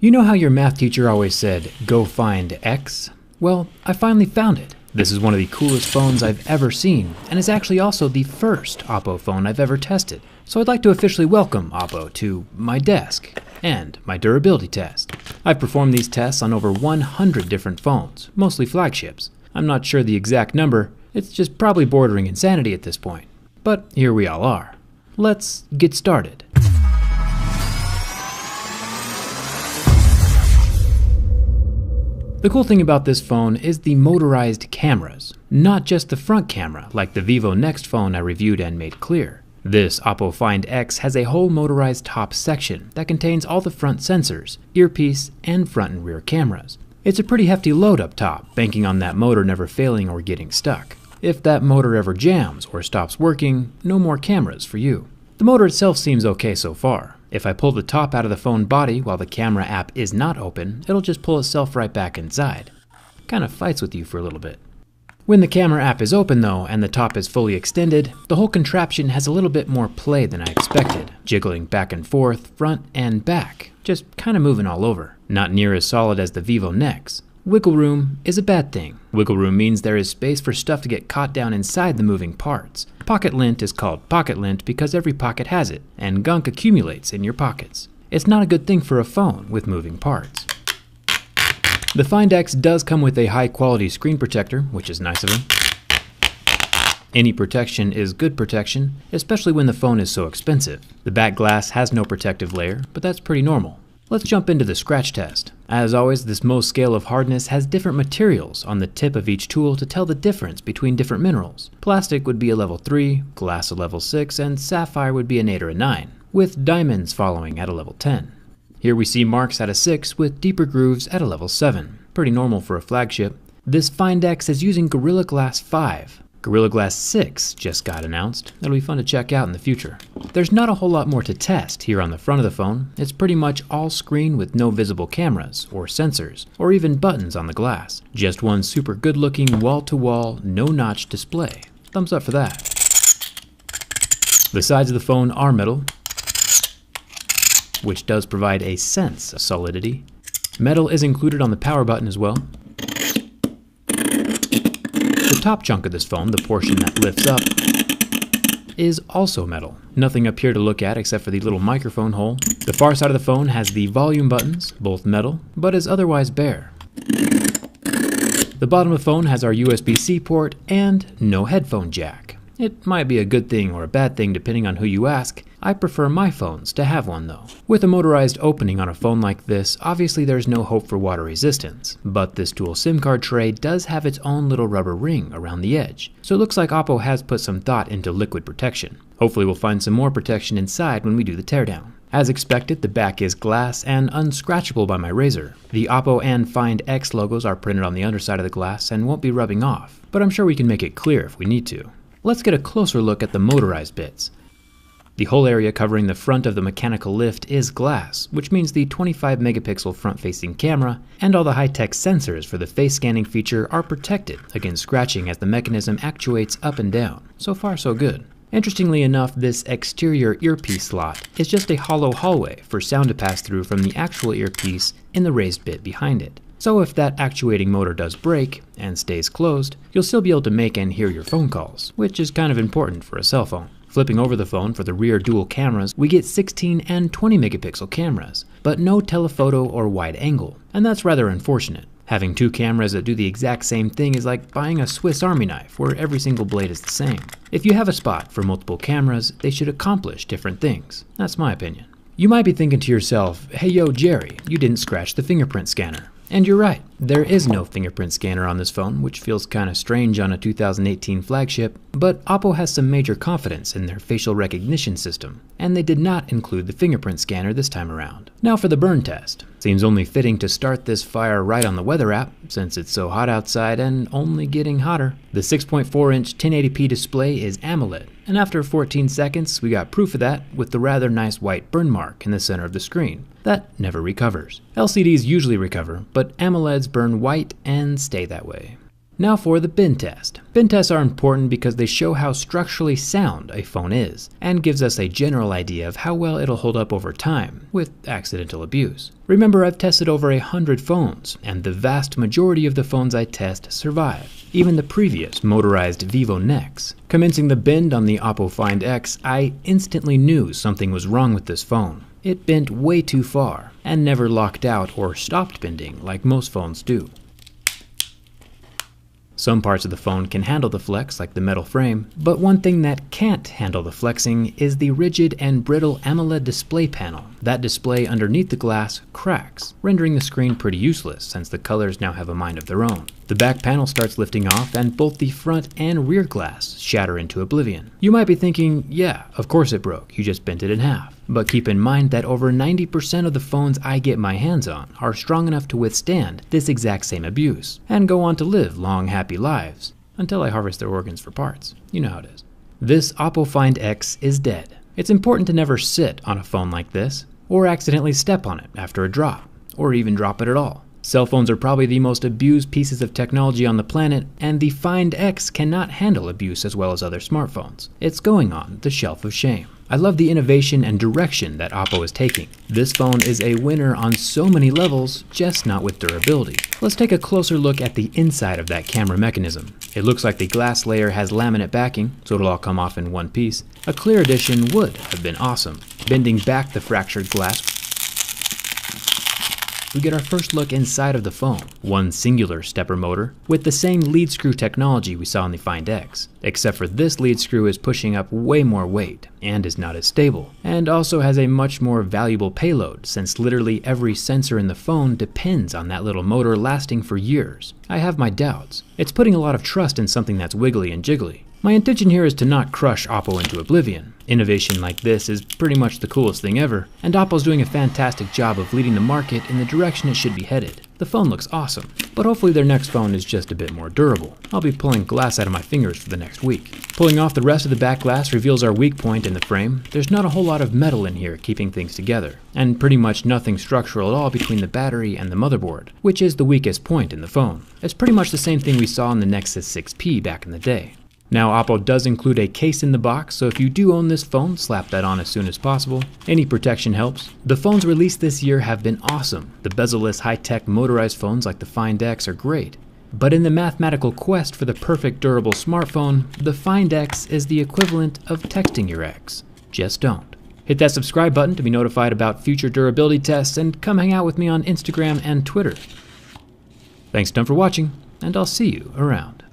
You know how your math teacher always said, go find X? Well, I finally found it. This is one of the coolest phones I've ever seen, and is actually also the first Oppo phone I've ever tested. So I'd like to officially welcome Oppo to my desk and my durability test. I've performed these tests on over 100 different phones, mostly flagships. I'm not sure the exact number, it's just probably bordering insanity at this point. But here we all are. Let's get started. The cool thing about this phone is the motorized cameras, not just the front camera like the Vivo Next phone I reviewed and made clear. This Oppo Find X has a whole motorized top section that contains all the front sensors, earpiece, and front and rear cameras. It's a pretty hefty load up top, banking on that motor never failing or getting stuck. If that motor ever jams or stops working, no more cameras for you. The motor itself seems okay so far. If I pull the top out of the phone body while the camera app is not open, it'll just pull itself right back inside. Kind of fights with you for a little bit. When the camera app is open though, and the top is fully extended, the whole contraption has a little bit more play than I expected, jiggling back and forth, front and back, just kind of moving all over. Not near as solid as the Vivo Next. Wiggle room is a bad thing. Wiggle room means there is space for stuff to get caught down inside the moving parts. Pocket lint is called pocket lint because every pocket has it, and gunk accumulates in your pockets. It's not a good thing for a phone with moving parts. The Find X does come with a high quality screen protector, which is nice of them. Any protection is good protection, especially when the phone is so expensive. The back glass has no protective layer, but that's pretty normal. Let's jump into the scratch test. As always, this Mohs scale of hardness has different materials on the tip of each tool to tell the difference between different minerals. Plastic would be a level 3, glass a level 6, and sapphire would be an 8 or a 9, with diamonds following at a level 10. Here we see marks at a 6 with deeper grooves at a level 7. Pretty normal for a flagship. This Find X is using Gorilla Glass 5. Gorilla Glass 6 just got announced. That'll be fun to check out in the future. There's not a whole lot more to test here on the front of the phone. It's pretty much all screen with no visible cameras, or sensors, or even buttons on the glass. Just one super good looking wall-to-wall, no-notch display. Thumbs up for that. The sides of the phone are metal, which does provide a sense of solidity. Metal is included on the power button as well. The top chunk of this phone, the portion that lifts up, is also metal. Nothing up here to look at except for the little microphone hole. The far side of the phone has the volume buttons, both metal, but is otherwise bare. The bottom of the phone has our USB-C port and no headphone jack. It might be a good thing or a bad thing depending on who you ask. I prefer my phones to have one though. With a motorized opening on a phone like this, obviously there's no hope for water resistance, but this dual SIM card tray does have its own little rubber ring around the edge, so it looks like Oppo has put some thought into liquid protection. Hopefully we'll find some more protection inside when we do the teardown. As expected, the back is glass and unscratchable by my razor. The Oppo and Find X logos are printed on the underside of the glass and won't be rubbing off, but I'm sure we can make it clear if we need to. Let's get a closer look at the motorized bits. The whole area covering the front of the mechanical lift is glass, which means the 25 megapixel front-facing camera and all the high-tech sensors for the face scanning feature are protected against scratching as the mechanism actuates up and down. So far so good. Interestingly enough, this exterior earpiece slot is just a hollow hallway for sound to pass through from the actual earpiece in the raised bit behind it. So if that actuating motor does break and stays closed, you'll still be able to make and hear your phone calls, which is kind of important for a cell phone. Flipping over the phone for the rear dual cameras, we get 16 and 20 megapixel cameras, but no telephoto or wide angle, and that's rather unfortunate. Having two cameras that do the exact same thing is like buying a Swiss Army knife where every single blade is the same. If you have a spot for multiple cameras, they should accomplish different things. That's my opinion. You might be thinking to yourself, hey yo Jerry, you didn't scratch the fingerprint scanner. And you're right, there is no fingerprint scanner on this phone, which feels kinda strange on a 2018 flagship, but Oppo has some major confidence in their facial recognition system, and they did not include the fingerprint scanner this time around. Now for the burn test. Seems only fitting to start this fire right on the weather app, since it's so hot outside and only getting hotter. The 6.4-inch 1080p display is AMOLED, and after 14 seconds we got proof of that with the rather nice white burn mark in the center of the screen. That never recovers. LCDs usually recover, but AMOLEDs burn white and stay that way. Now for the bin test. Bin tests are important because they show how structurally sound a phone is, and gives us a general idea of how well it'll hold up over time, with accidental abuse. Remember, I've tested over 100 phones, and the vast majority of the phones I test survive, even the previous motorized Vivo Nex. Commencing the bend on the Oppo Find X, I instantly knew something was wrong with this phone. It bent way too far, and never locked out or stopped bending like most phones do. Some parts of the phone can handle the flex, like the metal frame, but one thing that can't handle the flexing is the rigid and brittle AMOLED display panel. That display underneath the glass cracks, rendering the screen pretty useless since the colors now have a mind of their own. The back panel starts lifting off and both the front and rear glass shatter into oblivion. You might be thinking, yeah, of course it broke, you just bent it in half. But keep in mind that over 90% of the phones I get my hands on are strong enough to withstand this exact same abuse, and go on to live long, happy lives, until I harvest their organs for parts. You know how it is. This Oppo Find X is dead. It's important to never sit on a phone like this, or accidentally step on it after a drop, or even drop it at all. Cell phones are probably the most abused pieces of technology on the planet, and the Find X cannot handle abuse as well as other smartphones. It's going on the shelf of shame. I love the innovation and direction that Oppo is taking. This phone is a winner on so many levels, just not with durability. Let's take a closer look at the inside of that camera mechanism. It looks like the glass layer has laminate backing, so it'll all come off in one piece. A clear edition would have been awesome. Bending back the fractured glass, we get our first look inside of the phone. One singular stepper motor with the same lead screw technology we saw in the Find X, except for this lead screw is pushing up way more weight and is not as stable, and also has a much more valuable payload since literally every sensor in the phone depends on that little motor lasting for years. I have my doubts. It's putting a lot of trust in something that's wiggly and jiggly. My intention here is to not crush Oppo into oblivion. Innovation like this is pretty much the coolest thing ever, and Oppo's doing a fantastic job of leading the market in the direction it should be headed. The phone looks awesome, but hopefully their next phone is just a bit more durable. I'll be pulling glass out of my fingers for the next week. Pulling off the rest of the back glass reveals our weak point in the frame. There's not a whole lot of metal in here keeping things together, and pretty much nothing structural at all between the battery and the motherboard, which is the weakest point in the phone. It's pretty much the same thing we saw in the Nexus 6P back in the day. Now, Oppo does include a case in the box, so if you do own this phone, slap that on as soon as possible. Any protection helps. The phones released this year have been awesome. The bezel-less high-tech motorized phones like the Find X are great. But in the mathematical quest for the perfect durable smartphone, the Find X is the equivalent of texting your ex. Just don't. Hit that subscribe button to be notified about future durability tests, and come hang out with me on Instagram and Twitter. Thanks a ton for watching, and I'll see you around.